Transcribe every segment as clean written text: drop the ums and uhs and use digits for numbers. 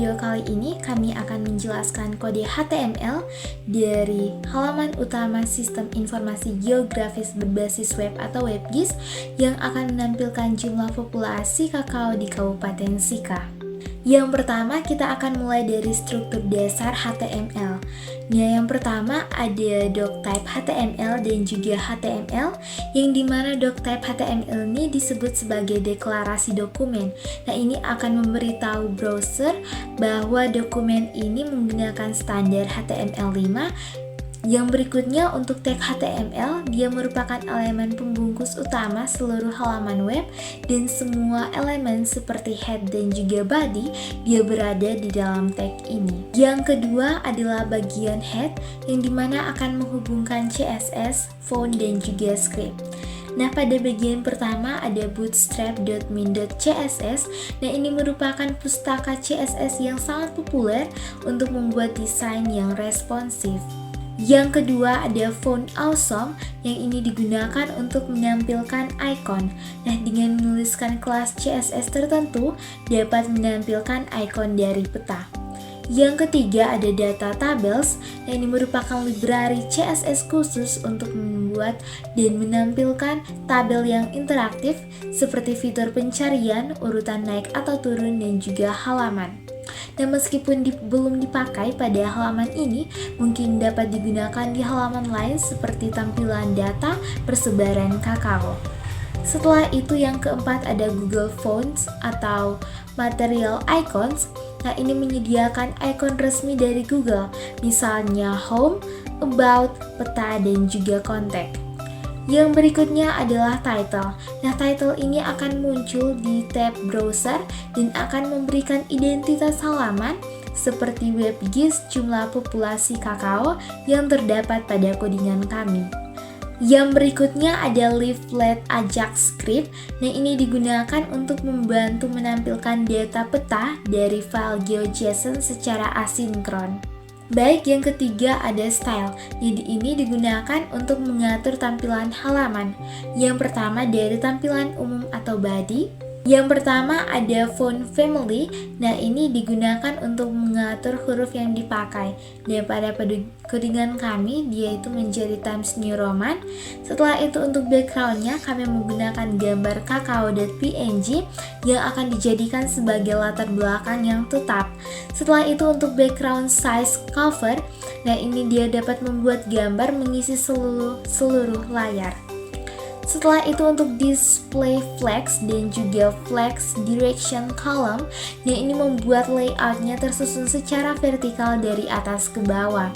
video kali ini kami akan menjelaskan kode HTML dari halaman utama Sistem Informasi Geografis Berbasis Web atau WebGIS yang akan menampilkan jumlah populasi kakao di Kabupaten Sika. Yang pertama kita akan mulai dari struktur dasar HTML. Nah, yang pertama ada doctype HTML dan juga HTML, yang dimana doctype HTML ini disebut sebagai deklarasi dokumen. Nah, ini akan memberitahu browser bahwa dokumen ini menggunakan standar HTML5. Yang berikutnya untuk tag HTML, dia merupakan elemen pembungkus utama seluruh halaman web dan semua elemen seperti head dan juga body dia berada di dalam tag ini. Yang kedua adalah bagian head yang dimana akan menghubungkan CSS, font dan juga script. Nah, pada bagian pertama ada bootstrap.min.css. Nah, ini merupakan pustaka CSS yang sangat populer untuk membuat desain yang responsif. Yang kedua ada font awesome yang ini digunakan untuk menampilkan icon. Nah, dengan menuliskan kelas CSS tertentu dapat menampilkan icon dari peta. Yang ketiga ada data tables. Nah, ini merupakan library CSS khusus untuk membuat dan menampilkan tabel yang interaktif seperti fitur pencarian, urutan naik atau turun dan juga halaman. Nah, meskipun belum dipakai pada halaman ini, mungkin dapat digunakan di halaman lain seperti tampilan data persebaran kakao. Setelah itu yang keempat ada Google Fonts atau Material Icons. Nah, ini menyediakan icon resmi dari Google, misalnya Home, About, Peta, dan juga Contact. Yang berikutnya adalah title. Nah, title ini akan muncul di tab browser dan akan memberikan identitas halaman seperti WebGIS jumlah populasi kakao yang terdapat pada codingan kami. Yang berikutnya ada leaflet Ajax script. Nah, ini digunakan untuk membantu menampilkan data peta dari file GeoJSON secara asinkron. Baik, yang ketiga ada style. Jadi ini digunakan untuk mengatur tampilan halaman. Yang pertama dari tampilan umum atau body. Yang pertama ada font family. Nah, ini digunakan untuk mengatur huruf yang dipakai. Dan pada codingan kami dia itu menjadi Times New Roman. Setelah itu untuk backgroundnya kami menggunakan gambar kakao.png yang akan dijadikan sebagai latar belakang yang tetap. Setelah itu untuk background size cover, nah ini dia dapat membuat gambar mengisi seluruh layar. Setelah itu untuk display flex dan juga flex direction column, nah ini membuat layoutnya tersusun secara vertikal dari atas ke bawah.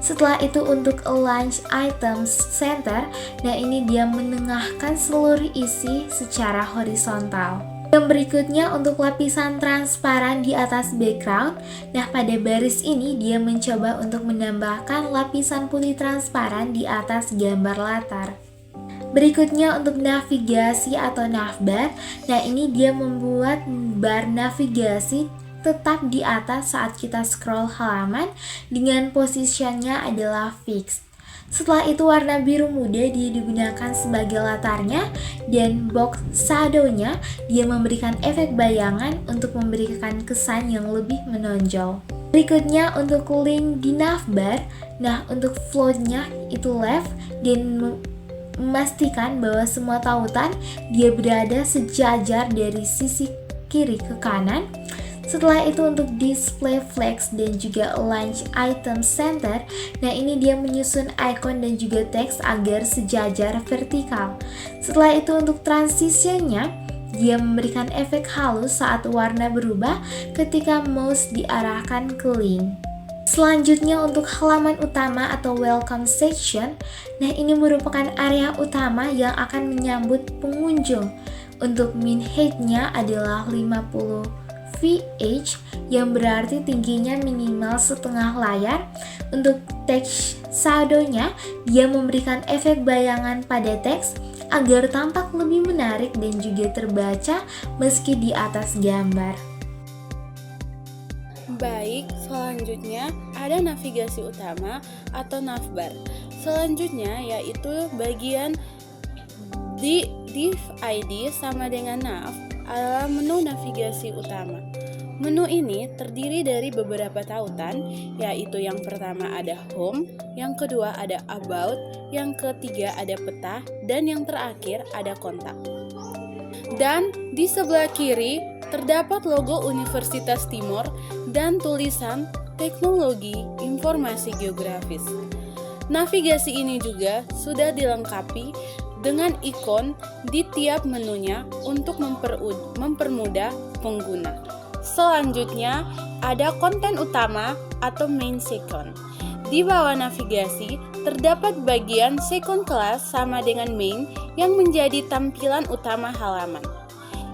Setelah itu untuk align items center, nah ini dia menengahkan seluruh isi secara horizontal. Yang berikutnya untuk lapisan transparan di atas background. Nah, pada baris ini dia mencoba untuk menambahkan lapisan putih transparan di atas gambar latar. Berikutnya untuk navigasi atau navbar. Nah, ini dia membuat bar navigasi tetap di atas saat kita scroll halaman dengan posisinya adalah fixed. Setelah itu warna biru muda dia digunakan sebagai latarnya dan box shadow-nya dia memberikan efek bayangan untuk memberikan kesan yang lebih menonjol. Berikutnya untuk link di navbar. Nah, untuk float-nya itu left dan memastikan bahwa semua tautan dia berada sejajar dari sisi kiri ke kanan. Setelah itu untuk display flex dan juga align item center, nah ini dia menyusun icon dan juga teks agar sejajar vertikal. Setelah itu untuk transitionnya, dia memberikan efek halus saat warna berubah ketika mouse diarahkan ke link. Selanjutnya untuk halaman utama atau welcome section, nah ini merupakan area utama yang akan menyambut pengunjung. Untuk min height-nya adalah 50 VH yang berarti tingginya minimal setengah layar. Untuk text shadow-nya dia memberikan efek bayangan pada teks agar tampak lebih menarik dan juga terbaca meski di atas gambar. Baik, selanjutnya ada navigasi utama atau navbar. Selanjutnya yaitu bagian div ID sama dengan nav adalah menu navigasi utama. Menu ini terdiri dari beberapa tautan, yaitu yang pertama ada home, yang kedua ada about, yang ketiga ada peta, dan yang terakhir ada kontak. Dan di sebelah kiri terdapat logo Universitas Timor dan tulisan Teknologi Informasi Geografis. Navigasi ini juga sudah dilengkapi dengan ikon di tiap menunya untuk mempermudah pengguna. Selanjutnya, ada konten utama atau main second. Di bawah navigasi, terdapat bagian second class sama dengan main yang menjadi tampilan utama halaman.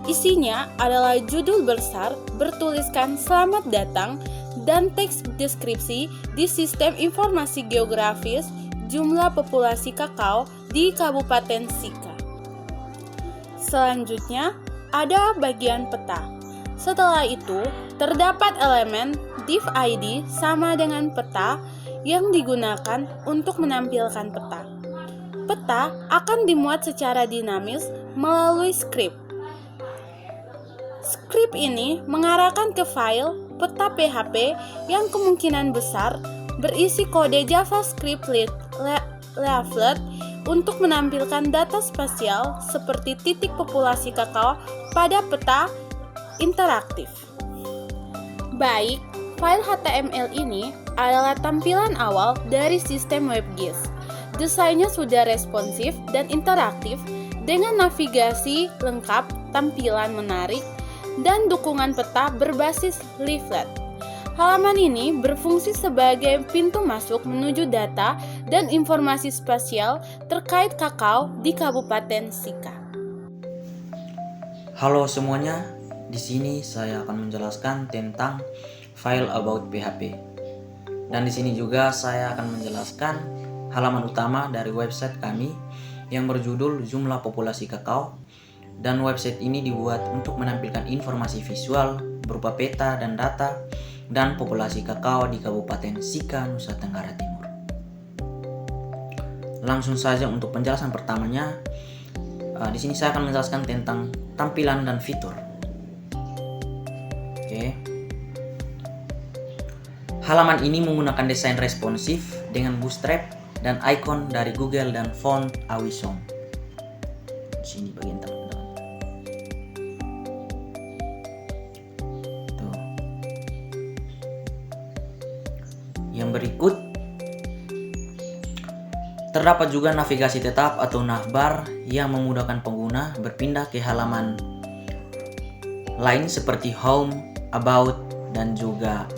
Isinya adalah judul besar bertuliskan "Selamat datang" dan teks deskripsi di sistem informasi geografis jumlah populasi kakao di Kabupaten Sika. Selanjutnya, ada bagian peta. Setelah itu, terdapat elemen div ID sama dengan peta yang digunakan untuk menampilkan peta. Peta akan dimuat secara dinamis melalui script. Script ini mengarahkan ke file peta PHP yang kemungkinan besar berisi kode JavaScript leaflet untuk menampilkan data spasial seperti titik populasi kakao pada peta interaktif. Baik, file HTML ini adalah tampilan awal dari sistem WebGIS. Desainnya sudah responsif dan interaktif dengan navigasi lengkap, tampilan menarik, dan dukungan peta berbasis leaflet. Halaman ini berfungsi sebagai pintu masuk menuju data dan informasi spasial terkait kakao di Kabupaten Sika. Halo semuanya. Di sini saya akan menjelaskan tentang file about PHP. Dan di sini juga saya akan menjelaskan halaman utama dari website kami yang berjudul Jumlah Populasi Kakao. Dan website ini dibuat untuk menampilkan informasi visual berupa peta dan data dan populasi kakao di Kabupaten Sika, Nusa Tenggara Timur. Langsung saja untuk penjelasan pertamanya. Di sini saya akan menjelaskan tentang tampilan dan fitur. Oke. Halaman ini menggunakan desain responsif dengan bootstrap dan icon dari Google dan font Awesome. Di sini bagian teman-teman. Tuh. Yang berikut terdapat juga navigasi tetap atau navbar yang memudahkan pengguna berpindah ke halaman lain seperti home, about, dan juga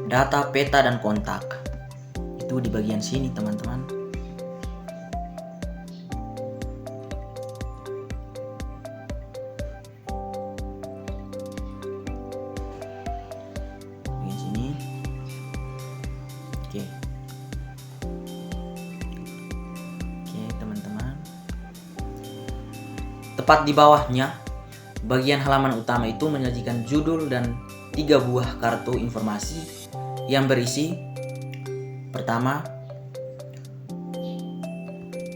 data, peta, dan kontak. Itu di bagian sini teman-teman. Bagian sini. Oke. Oke teman-teman. Tepat di bawahnya, bagian halaman utama itu menyajikan judul dan 3 buah kartu informasi yang berisi: pertama,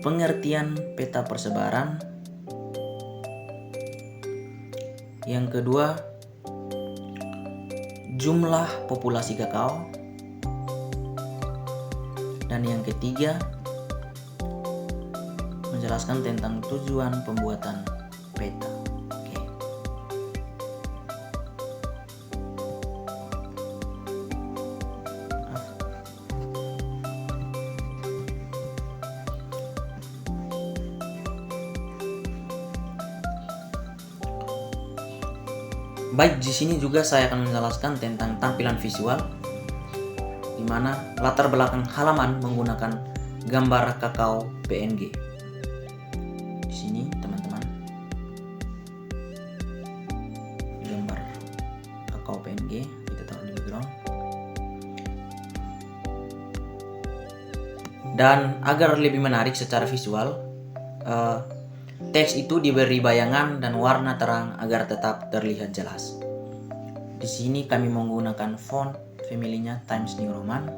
pengertian peta persebaran; yang kedua, jumlah populasi kakao; dan yang ketiga, menjelaskan tentang tujuan pembuatan peta. Baik, di sini juga saya akan menjelaskan tentang tampilan visual, di mana latar belakang halaman menggunakan gambar kakao PNG. Di sini, teman-teman, gambar kakao PNG kita taruh di background. Dan agar lebih menarik secara visual, teks itu diberi bayangan dan warna terang agar tetap terlihat jelas. Di sini kami menggunakan font family-nya Times New Roman.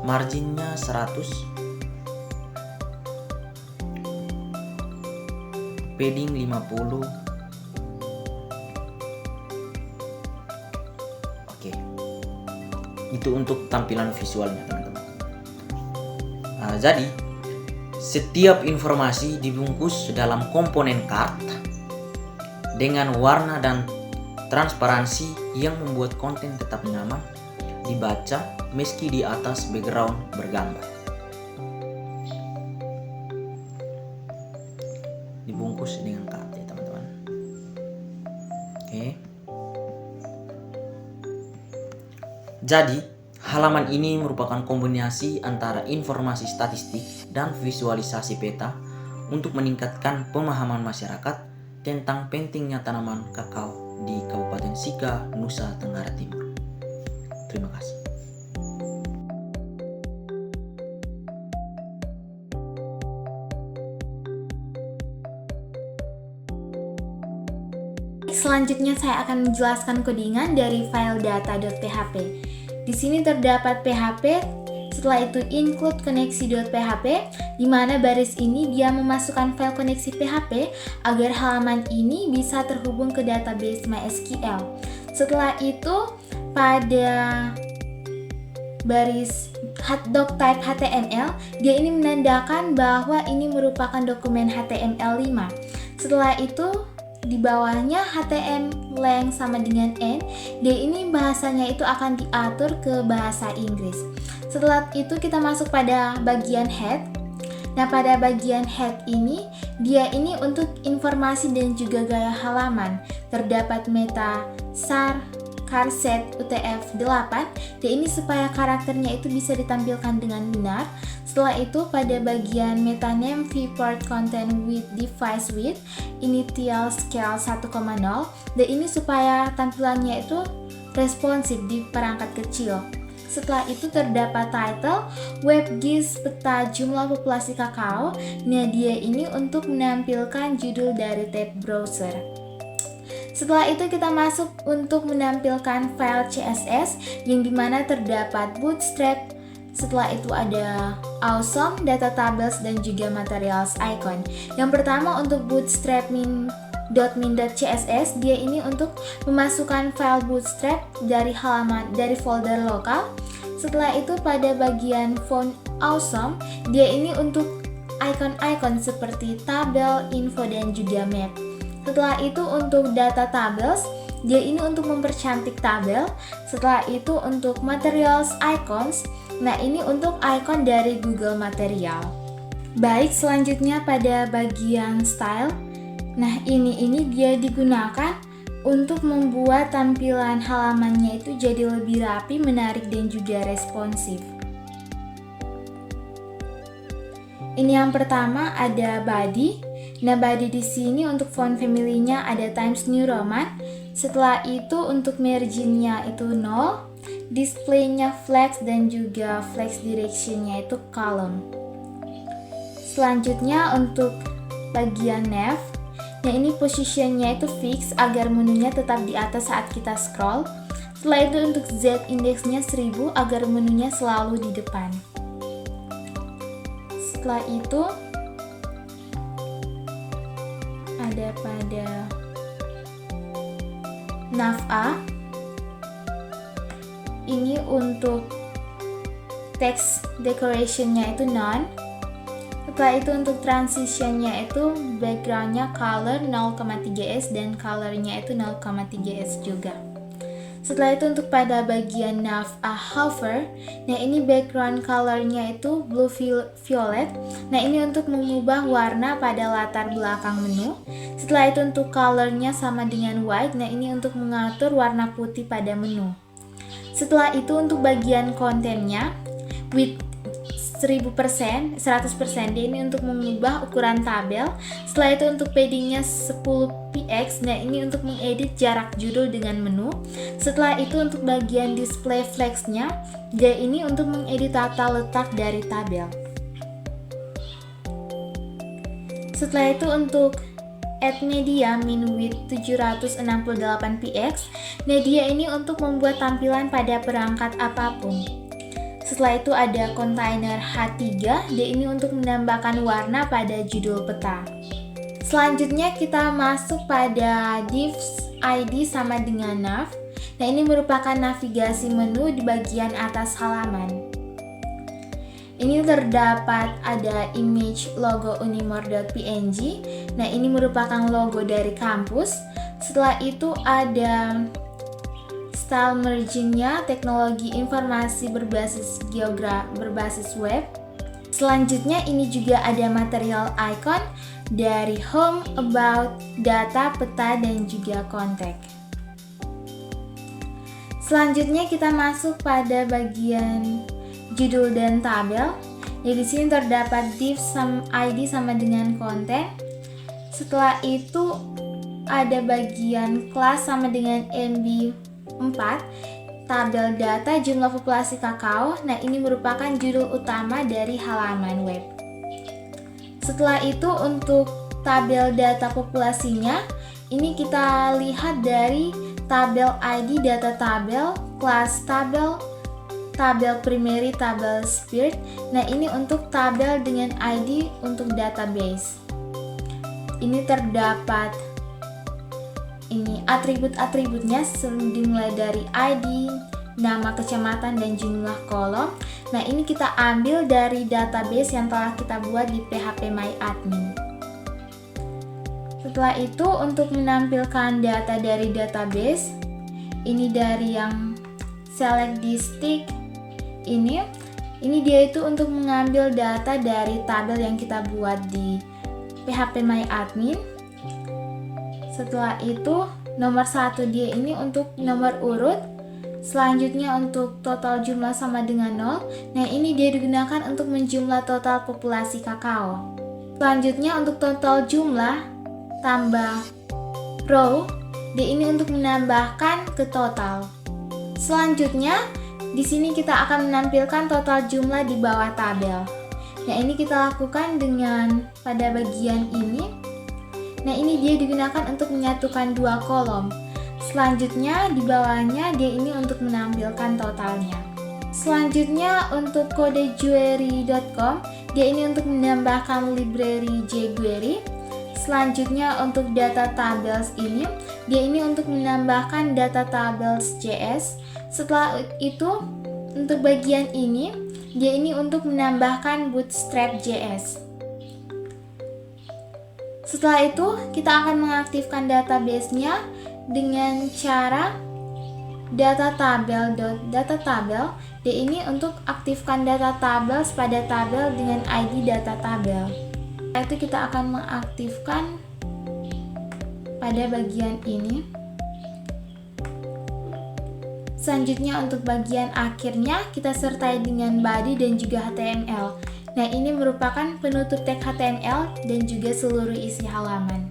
Marginnya 100. Padding 50. Itu untuk tampilan visualnya teman-teman. Jadi setiap informasi dibungkus dalam komponen card dengan warna dan transparansi yang membuat konten tetap nyaman dibaca meski di atas background bergambar. Dibungkus dengan card ya teman-teman. Oke. Jadi halaman ini merupakan kombinasi antara informasi statistik dan visualisasi peta untuk meningkatkan pemahaman masyarakat tentang pentingnya tanaman kakao di Kabupaten Sika, Nusa Tenggara Timur. Terima kasih. Selanjutnya saya akan menjelaskan codingan dari file data.php. Di sini terdapat PHP, setelah itu include koneksi.php, di mana baris ini dia memasukkan file koneksi PHP agar halaman ini bisa terhubung ke database MySQL. Setelah itu pada baris doc type HTML, dia ini menandakan bahwa ini merupakan dokumen HTML5. Setelah itu di bawahnya HTML length sama dengan N, dia ini bahasanya itu akan diatur ke bahasa Inggris. Setelah itu kita masuk pada bagian head. Nah, pada bagian head ini, dia ini untuk informasi dan juga gaya halaman. Terdapat meta, sar, charset, UTF-8, dan ini supaya karakternya itu bisa ditampilkan dengan benar. Setelah itu pada bagian meta name viewport content with device width, initial scale 1,0, dan ini supaya tampilannya itu responsif di perangkat kecil. Setelah itu terdapat title, WebGIS peta jumlah populasi kakao. Nah, dia ini untuk menampilkan judul dari tab browser. Setelah itu kita masuk untuk menampilkan file CSS yang dimana terdapat bootstrap. Setelah itu ada awesome, data tables, dan juga materials icon. Yang pertama untuk bootstrap min.css, dia ini untuk memasukkan file bootstrap dari folder lokal. Setelah itu pada bagian font awesome, dia ini untuk icon-icon seperti tabel, info, dan juga map. Setelah itu untuk data tables, dia ini untuk mempercantik tabel. Setelah itu untuk materials icons, nah ini untuk icon dari Google Material. Baik, selanjutnya pada bagian style. Nah ini dia digunakan untuk membuat tampilan halamannya itu jadi lebih rapi, menarik, dan juga responsif. Ini yang pertama ada body. Nah, body di sini untuk font family-nya ada Times New Roman. Setelah itu untuk margin-nya itu 0, display-nya flex, dan juga flex direction-nya itu column. Selanjutnya untuk bagian nav. Nah, ini position-nya itu fix agar menunya tetap di atas saat kita scroll. Setelah itu untuk Z index-nya 1000 agar menunya selalu di depan. Setelah itu ada pada nav A, ini untuk text decoration-nya itu none. Setelah itu untuk transition-nya itu background-nya color 0,3s dan color-nya itu 0,3s juga. Setelah itu untuk pada bagian nav A hover, nah ini background color-nya itu blue violet. Nah ini untuk mengubah warna pada latar belakang menu. Setelah itu untuk color-nya sama dengan white, nah ini untuk mengatur warna putih pada menu. Setelah itu untuk bagian kontennya, with 100%, dia ini untuk mengubah ukuran tabel. Setelah itu untuk paddingnya 10px, nah ini untuk mengedit jarak judul dengan menu. Setelah itu untuk bagian display flex-nya, dia ini untuk mengedit tata letak dari tabel. Setelah itu untuk add media min width 768px, nah dia ini untuk membuat tampilan pada perangkat apapun. Setelah itu ada container H3, dia ini untuk menambahkan warna pada judul peta. Selanjutnya kita masuk pada divs ID sama dengan nav. Nah, ini merupakan navigasi menu di bagian atas halaman. Ini terdapat ada image logo unimore.png. Nah, ini merupakan logo dari kampus. Setelah itu ada style merging-nya, teknologi informasi berbasis berbasis web. Selanjutnya ini juga ada material icon dari home, about, data, peta, dan juga kontak. Selanjutnya kita masuk pada bagian judul dan tabel. Ya, di sini terdapat div ID sama dengan konten. Setelah itu ada bagian kelas sama dengan MB4, tabel data jumlah populasi kakao. Nah, ini merupakan judul utama dari halaman web. Setelah itu untuk tabel data populasinya, ini kita lihat dari tabel ID, data tabel, kelas tabel, tabel primary, tabel spirit. Nah, ini untuk tabel dengan ID untuk database. Ini terdapat atribut-atributnya dimulai dari ID, nama kecamatan, dan jumlah kolom. Nah, ini kita ambil dari database yang telah kita buat di phpMyAdmin. Setelah itu untuk menampilkan data dari database, ini dari yang select district. Ini dia itu untuk mengambil data dari tabel yang kita buat di phpMyAdmin. Setelah itu nomor 1 dia ini untuk nomor urut. Selanjutnya untuk total jumlah sama dengan 0. Nah, ini dia digunakan untuk menjumlah total populasi kakao. Selanjutnya untuk total jumlah tambah row, dia ini untuk menambahkan ke total. Selanjutnya di sini kita akan menampilkan total jumlah di bawah tabel. Nah, ini kita lakukan dengan pada bagian ini. Nah, ini dia digunakan untuk menyatukan dua kolom. Selanjutnya di bawahnya dia ini untuk menampilkan totalnya. Selanjutnya untuk kode jquery.com, dia ini untuk menambahkan library jQuery. Selanjutnya untuk data tables ini, dia ini untuk menambahkan data tables JS. Setelah itu untuk bagian ini, dia ini untuk menambahkan bootstrap JS. Setelah itu kita akan mengaktifkan database-nya dengan cara data tabel. Dia ini untuk aktifkan data tabel pada tabel dengan ID data tabel. Setelah itu kita akan mengaktifkan pada bagian ini. Selanjutnya untuk bagian akhirnya kita sertai dengan body dan juga HTML. Nah, ini merupakan penutup tag HTML dan juga seluruh isi halaman.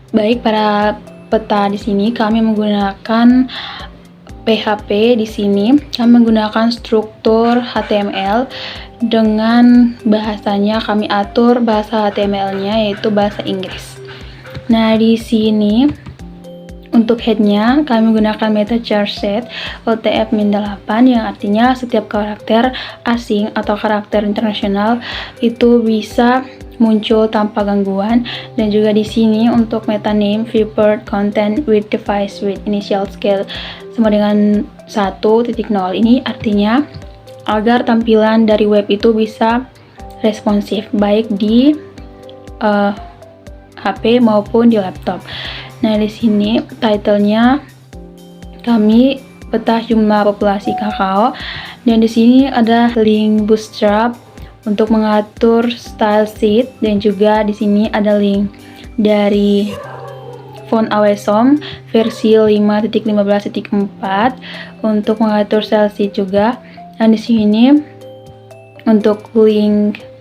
Baik, para peta di sini kami menggunakan PHP di sini. Kami menggunakan struktur HTML dengan bahasanya kami atur bahasa HTML-nya yaitu bahasa Inggris. Nah, di sini untuk head-nya kami menggunakan meta char set OTF-8 yang artinya setiap karakter asing atau karakter internasional itu bisa muncul tanpa gangguan. Dan juga di sini untuk meta name viewport content with device with initial scale sama dengan 1.0. Ini artinya agar tampilan dari web itu bisa responsif baik di HP maupun di laptop. Nah, di sini title-nya kami peta jumlah populasi kakao, dan di sini ada link Bootstrap untuk mengatur style sheet, dan juga di sini ada link dari font Awesom versi 5.15.4 untuk mengatur style sheet juga. Dan di sini untuk link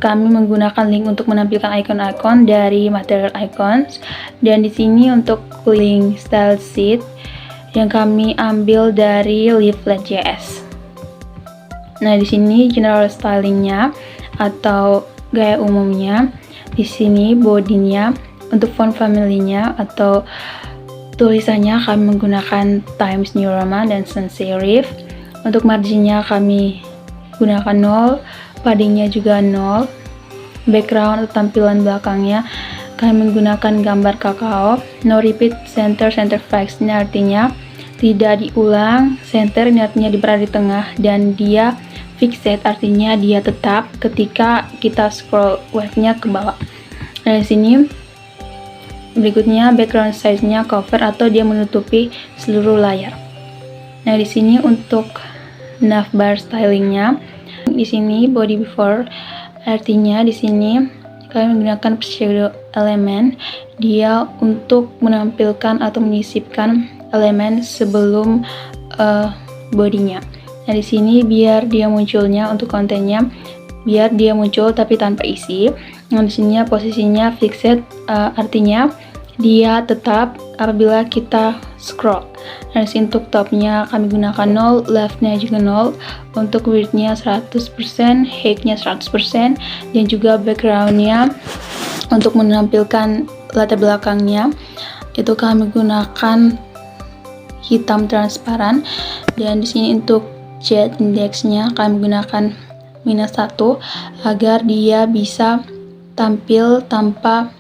kami menggunakan link untuk menampilkan icon-icon dari material icons, dan di sini untuk link style sheet yang kami ambil dari leaflet.js. Nah, di sini general stylingnya atau gaya umumnya, di sini bodinya, untuk font family-nya atau tulisannya kami menggunakan Times New Roman dan Sans serif. Untuk marginnya kami gunakan 0, paddingnya juga 0. Background atau tampilan belakangnya kami menggunakan gambar kakao. No repeat center fax, ini artinya tidak diulang, center ini artinya berada di tengah, dan dia fixed artinya dia tetap ketika kita scroll webnya ke bawah. Nah, di sini berikutnya background size-nya cover atau dia menutupi seluruh layar. Nah, di sini untuk navbar stylingnya, di sini body before artinya di sini kalian menggunakan shadow element, dia untuk menampilkan atau menyisipkan elemen sebelum bodinya. Nah, di sini biar dia munculnya untuk kontennya, biar dia muncul tapi tanpa isi. Nah, di sini posisinya fixed, artinya dia tetap apabila kita scroll. Nah, di sini untuk topnya kami gunakan 0, leftnya juga 0, untuk widthnya 100%, heightnya 100%, dan juga backgroundnya untuk menampilkan latar belakangnya itu kami gunakan hitam transparan. Dan di sini untuk Z indeksnya kami gunakan -1 agar dia bisa tampil tanpa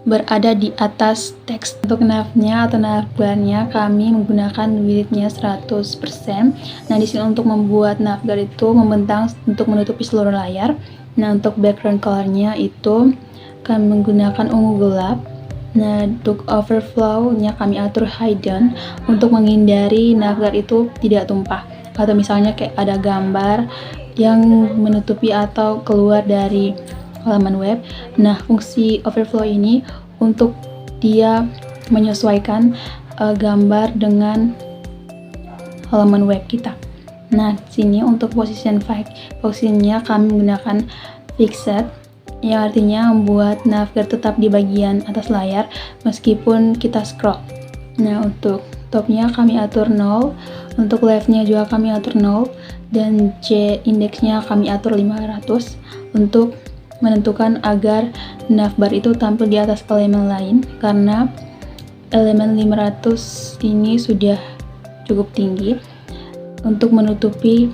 berada di atas teks. Untuk navnya atau navbarnya kami menggunakan widthnya 100%. Nah, di sini untuk membuat navbar itu membentang untuk menutupi seluruh layar. Nah, untuk background colornya itu kami menggunakan ungu gelap. Nah, untuk overflow-nya kami atur hidden untuk menghindari navbar itu tidak tumpah. Atau misalnya kayak ada gambar yang menutupi atau keluar dari halaman web. Nah, fungsi overflow ini untuk dia menyesuaikan gambar dengan halaman web kita. Nah, sini untuk posisinya kami menggunakan fixed, yang artinya membuat navbar tetap di bagian atas layar meskipun kita scroll. Nah, untuk topnya kami atur 0, untuk leftnya juga kami atur 0, dan C indeksnya kami atur 500 untuk menentukan agar navbar itu tampil di atas elemen lain, karena elemen 500 ini sudah cukup tinggi untuk menutupi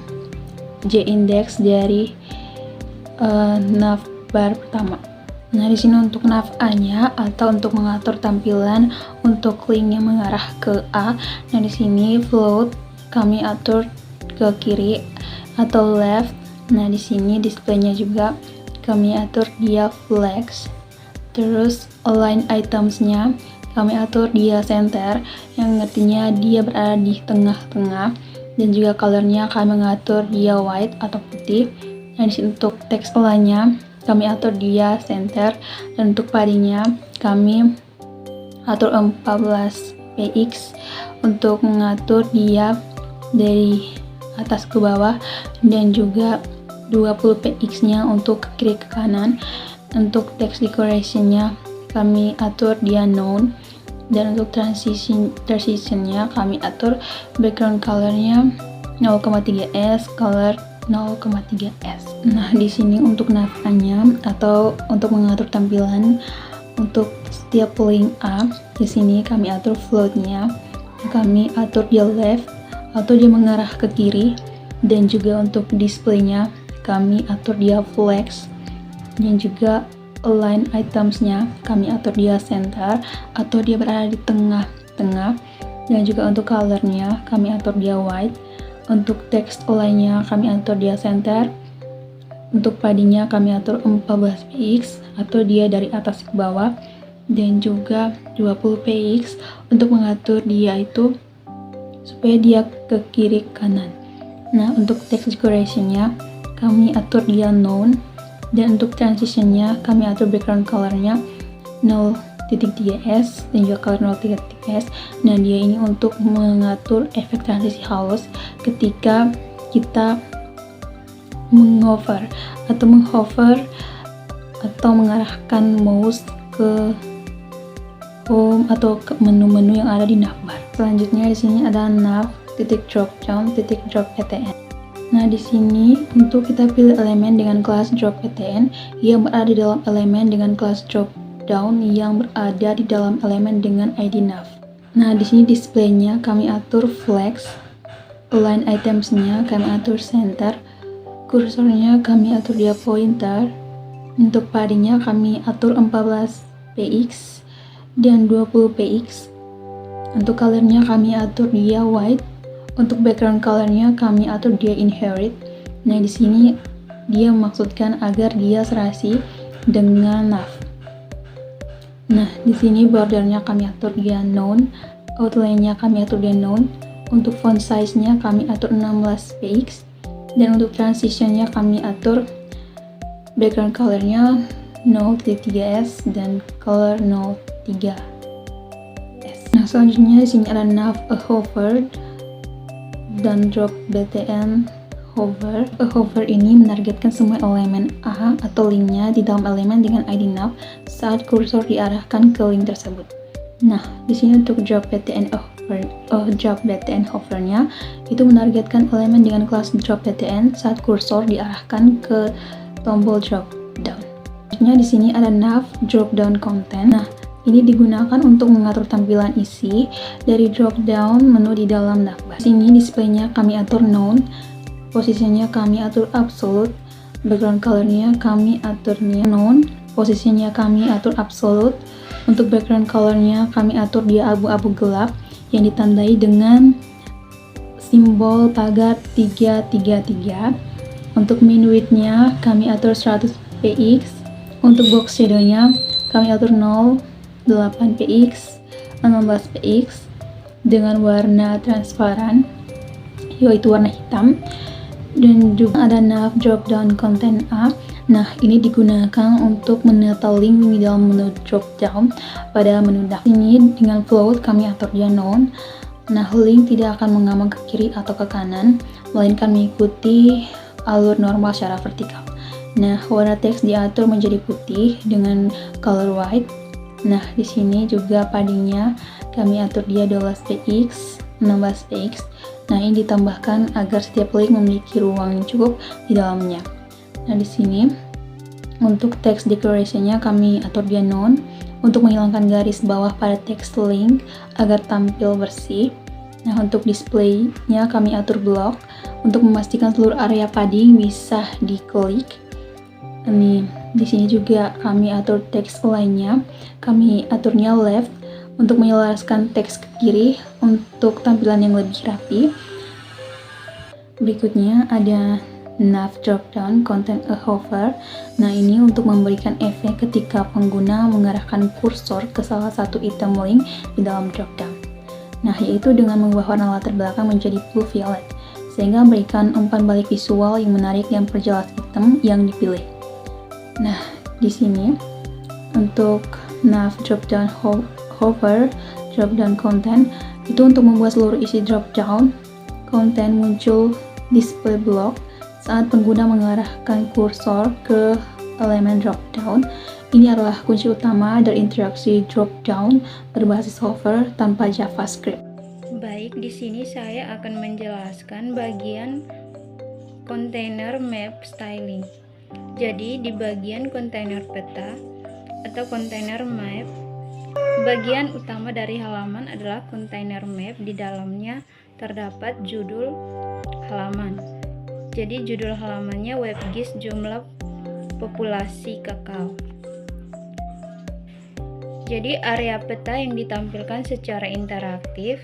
J index dari navbar pertama. Nah, di sini untuk nav A-nya atau untuk mengatur tampilan untuk link yang mengarah ke A. Nah, di sini float kami atur ke kiri atau left. Nah, di sini displaynya juga kami atur dia flex. Terus align items-nya kami atur dia center, yang artinya dia berada di tengah-tengah, dan juga color-nya kami mengatur dia white atau putih. Nah, di sini untuk teks polanya kami atur dia center, dan untuk padinya kami atur 14 px untuk mengatur dia dari atas ke bawah, dan juga 20 px nya untuk ke kiri ke kanan. Untuk text decoration-nya kami atur dia known, dan untuk transition-nya kami atur background color-nya 0,3s, color 0,3s. Nah, di sini untuk navbarnya atau untuk mengatur tampilan untuk setiap link A, di sini kami atur float-nya, kami atur dia left atau dia mengarah ke kiri, dan juga untuk display-nya kami atur dia flex, dan juga align items-nya kami atur dia center atau dia berada di tengah-tengah, dan juga untuk color-nya kami atur dia white. Untuk teks lainnya kami atur dia center. Untuk padinya kami atur 14 px atau dia dari atas ke bawah, dan juga 20 px untuk mengatur dia itu supaya dia ke kiri kanan. Nah, untuk text decoration-nya kami atur dia known, dan untuk transition-nya kami atur background color-nya 0.3s dan juga color 0.3s. Nah, dia ini untuk mengatur efek transisi halus ketika kita menghover atau mengarahkan mouse ke home atau ke menu-menu yang ada di navbar. Selanjutnya di sini ada nav drop down drop etn. Nah, di sini untuk kita pilih elemen dengan kelas drop etn yang berada di dalam elemen dengan kelas drop down yang berada di dalam elemen dengan ID nav. Nah, di sini displaynya kami atur flex, align items-nya kami atur center, kursornya kami atur dia pointer. Untuk padinya kami atur 14 px dan 20 px. Untuk colornya kami atur dia white. Untuk background colornya kami atur dia inherit. Nah, di sini dia memaksudkan agar dia serasi dengan nav. Nah, di sini bordernya kami atur dia none, outline-nya kami atur dia none. Untuk font size-nya kami atur 16 px, dan untuk transition-nya kami atur background color-nya 0.3s dan color 0.3s. Nah, selanjutnya di sini ada nav a hover dan drop btn hover. A hover ini menargetkan semua elemen A atau linknya di dalam elemen dengan ID nav saat kursor diarahkan ke link tersebut. Nah, di sini untuk drop btn hover-nya itu menargetkan elemen dengan kelas drop btn saat kursor diarahkan ke tombol drop down. Selanjutnya di sini ada nav drop down content. Nah, ini digunakan untuk mengatur tampilan isi dari drop down menu di dalam navbar. Di sini display-nya kami atur none, posisinya kami atur absolute, background color-nya kami aturnya none, posisinya kami atur absolute. Untuk background color-nya kami atur dia abu-abu gelap yang ditandai dengan simbol pagar 333. Untuk min width-nya kami atur 100 px. Untuk box shadow-nya kami atur 0.8 px, 16 px dengan warna transparan yaitu warna hitam. Dan juga ada nav drop down content A. Nah, ini digunakan untuk menata link di dalam menu drop down pada menu daftar. Ini dengan float kami atur dia none. Nah, link tidak akan mengambang ke kiri atau ke kanan, melainkan mengikuti alur normal secara vertikal. Nah, warna teks diatur menjadi putih dengan color white. Nah, di sini juga paddingnya kami atur dia 12 px, 16 px. Nah, ini ditambahkan agar setiap link memiliki ruang yang cukup di dalamnya. Nah, di sini untuk text decoration-nya kami atur dia none untuk menghilangkan garis bawah pada text link agar tampil bersih. Nah, untuk display-nya kami atur block untuk memastikan seluruh area padding bisa diklik. Ini di sini juga kami atur text align-nya, kami aturnya left untuk menyelaraskan teks ke kiri untuk tampilan yang lebih rapi. Berikutnya ada nav drop down content a hover. Nah, ini untuk memberikan efek ketika pengguna mengarahkan kursor ke salah satu item link di dalam drop down. Nah, yaitu dengan mengubah warna latar belakang menjadi blue violet sehingga memberikan umpan balik visual yang menarik dan perjelas item yang dipilih. Nah, di sini untuk nav drop down hover drop down content itu untuk membuat seluruh isi drop down content muncul display block saat pengguna mengarahkan kursor ke elemen drop down. Ini adalah kunci utama dari interaksi drop down berbasis hover tanpa JavaScript. Baik, di sini saya akan menjelaskan bagian container map styling. Jadi di bagian kontainer peta atau kontainer map, bagian utama dari halaman adalah kontainer map. Di dalamnya terdapat judul halaman. Jadi judul halamannya WebGIS jumlah populasi kakao. Jadi area peta yang ditampilkan secara interaktif.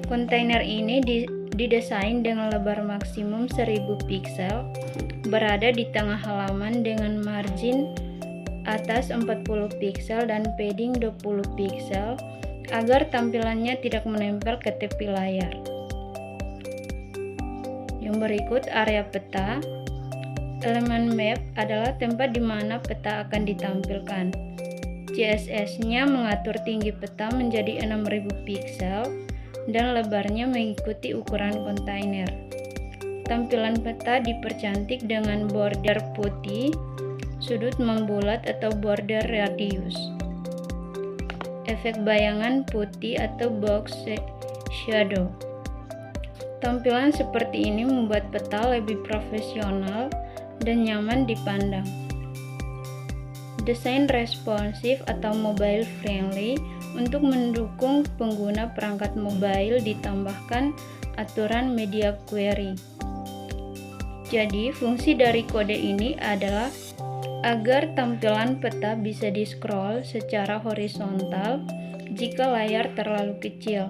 Kontainer ini didesain dengan lebar maksimum 1000 pixel, berada di tengah halaman dengan margin atas 40 pixel dan padding 20 pixel agar tampilannya tidak menempel ke tepi layar. Yang berikut area peta. Elemen map adalah tempat di mana peta akan ditampilkan. CSS-nya mengatur tinggi peta menjadi 6000 pixel dan lebarnya mengikuti ukuran kontainer. Tampilan peta dipercantik dengan border putih, sudut membulat atau border radius, efek bayangan putih atau box shadow. Tampilan seperti ini membuat peta lebih profesional dan nyaman dipandang. Desain responsif atau mobile friendly. Untuk mendukung pengguna perangkat mobile ditambahkan aturan media query. Jadi fungsi dari kode ini adalah agar tampilan peta bisa di-scroll secara horizontal jika layar terlalu kecil.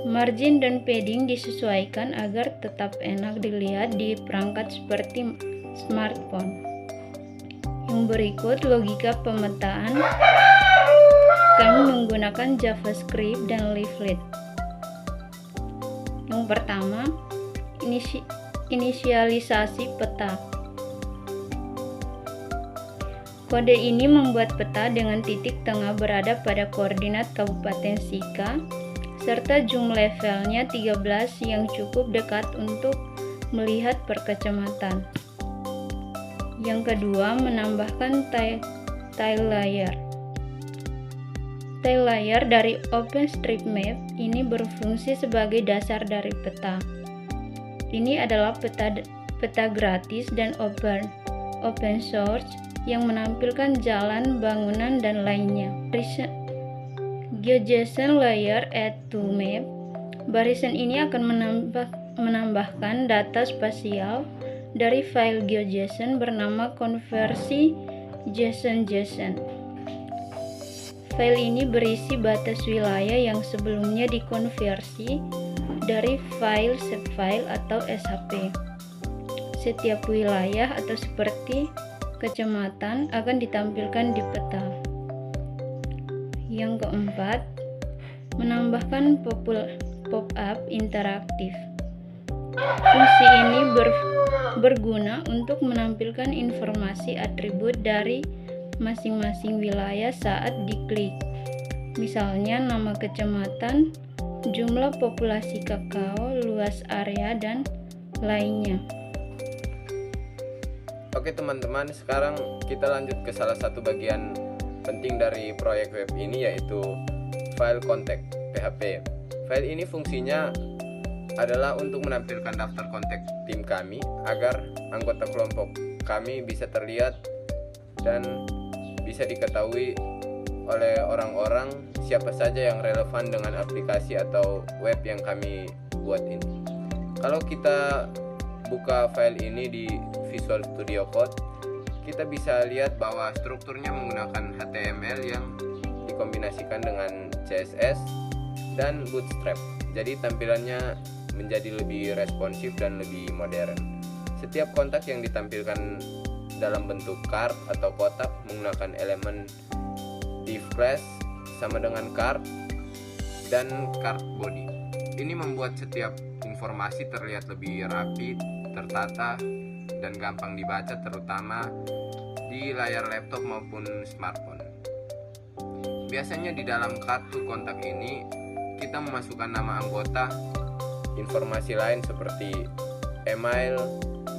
Margin dan padding disesuaikan agar tetap enak dilihat di perangkat seperti smartphone. Yang berikut logika pemetaan. Kami menggunakan JavaScript dan leaflet. Yang pertama, inisialisasi peta. Kode ini membuat peta dengan titik tengah berada pada koordinat Kabupaten Sika serta jumlah levelnya 13 yang cukup dekat untuk melihat per kecamatan. Yang kedua, menambahkan tile layer. Tile layer dari OpenStreetMap ini berfungsi sebagai dasar dari peta. Ini adalah peta gratis dan open source yang menampilkan jalan, bangunan, dan lainnya. GeoJSON layer add to map. Barisan ini akan menambahkan data spasial dari file GeoJSON bernama konversi JSON. File ini berisi batas wilayah yang sebelumnya dikonversi dari file shapefile atau SHP. Setiap wilayah atau seperti kecamatan akan ditampilkan di peta. Yang keempat, menambahkan pop-up interaktif. Fungsi ini berguna untuk menampilkan informasi atribut dari masing-masing wilayah saat diklik. Misalnya nama kecamatan, jumlah populasi kakao, luas area, dan lainnya. Oke teman-teman, sekarang kita lanjut ke salah satu bagian penting dari proyek web ini, yaitu file kontak PHP. File ini fungsinya adalah untuk menampilkan daftar kontak tim kami agar anggota kelompok kami bisa terlihat dan bisa diketahui oleh orang-orang siapa saja yang relevan dengan aplikasi atau web yang kami buat ini. Kalau kita buka file ini di Visual Studio Code, kita bisa lihat bahwa strukturnya menggunakan HTML yang dikombinasikan dengan CSS dan Bootstrap. Jadi tampilannya menjadi lebih responsif dan lebih modern. Setiap kontak yang ditampilkan dalam bentuk card atau kotak menggunakan elemen div class sama dengan card dan card body. Ini membuat setiap informasi terlihat lebih rapi, tertata, dan gampang dibaca, terutama di layar laptop maupun smartphone. Biasanya di dalam kartu kontak ini kita memasukkan nama anggota, informasi lain seperti email,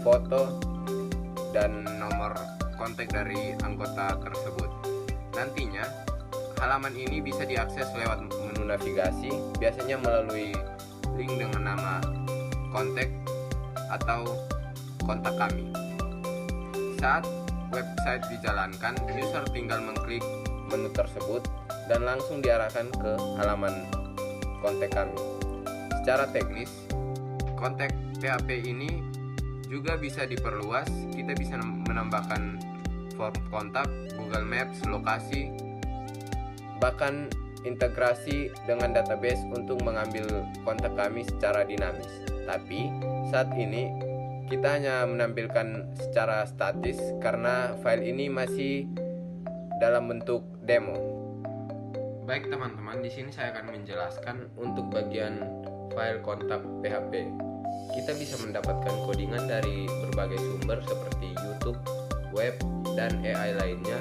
foto, dan nomor kontak dari anggota tersebut. Nantinya halaman ini bisa diakses lewat menu navigasi, biasanya melalui link dengan nama kontak atau kontak kami. Saat website dijalankan, user tinggal mengklik menu tersebut dan langsung diarahkan ke halaman kontak kami. Secara teknis, kontak PHP ini juga bisa diperluas. Kita bisa menambahkan form kontak, Google Maps, lokasi, bahkan integrasi dengan database untuk mengambil kontak kami secara dinamis. Tapi saat ini kita hanya menampilkan secara statis karena file ini masih dalam bentuk demo. Baik teman-teman, di sini saya akan menjelaskan untuk bagian file kontak PHP. Kita bisa mendapatkan codingan dari berbagai sumber seperti YouTube, web, dan AI lainnya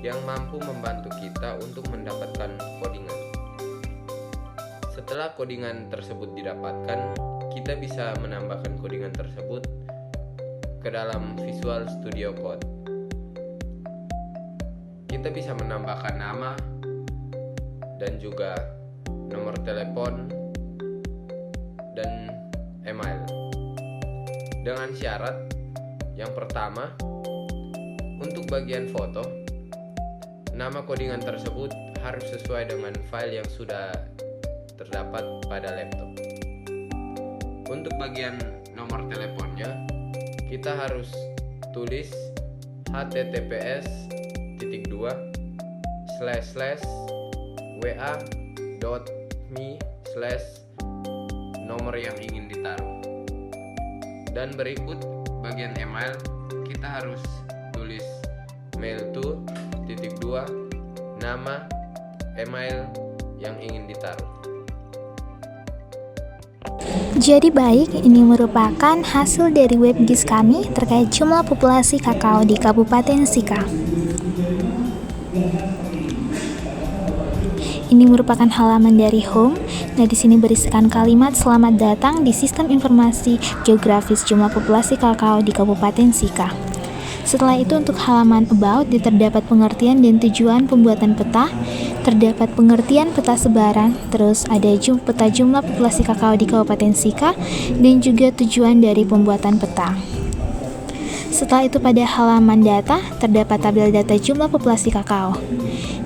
yang mampu membantu kita untuk mendapatkan codingan. Setelah codingan tersebut didapatkan, kita bisa menambahkan codingan tersebut ke dalam Visual Studio Code. Kita bisa menambahkan nama dan juga nomor telepon dan email. Dengan syarat yang pertama, untuk bagian foto, nama codingan tersebut harus sesuai dengan file yang sudah terdapat pada laptop. Untuk bagian nomor teleponnya, kita harus tulis https://wa.me/ nomor yang ingin ditaruh. Dan berikut bagian email, kita harus tulis mail to _2 nama email yang ingin ditaruh. Jadi baik, ini merupakan hasil dari web GIS kami terkait jumlah populasi kakao di Kabupaten Sika. Ini merupakan halaman dari home. Nah, di sini berisikan kalimat selamat datang di sistem informasi geografis jumlah populasi kakao di Kabupaten Sika. Setelah itu untuk halaman about terdapat pengertian dan tujuan pembuatan peta, terdapat pengertian peta sebaran, terus ada peta jumlah populasi kakao di Kabupaten Sika, dan juga tujuan dari pembuatan peta. Setelah itu pada halaman data terdapat tabel data jumlah populasi kakao.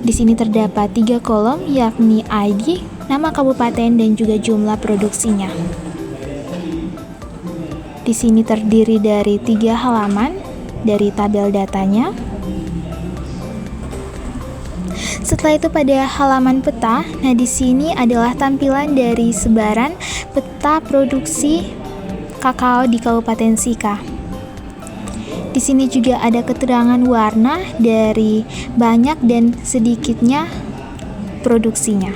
Di sini terdapat 3 kolom yakni ID, nama kabupaten, dan juga jumlah produksinya. Di sini terdiri dari 3 halaman dari tabel datanya. Setelah itu pada halaman peta, nah di sini adalah tampilan dari sebaran peta produksi kakao di Kabupaten Sika. Di sini juga ada keterangan warna dari banyak dan sedikitnya produksinya.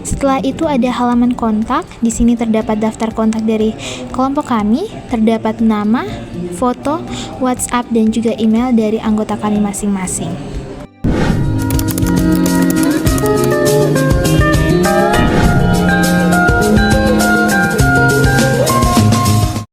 Setelah itu ada halaman kontak. Di sini terdapat daftar kontak dari kelompok kami, terdapat nama, foto, WhatsApp, dan juga email dari anggota kami masing-masing.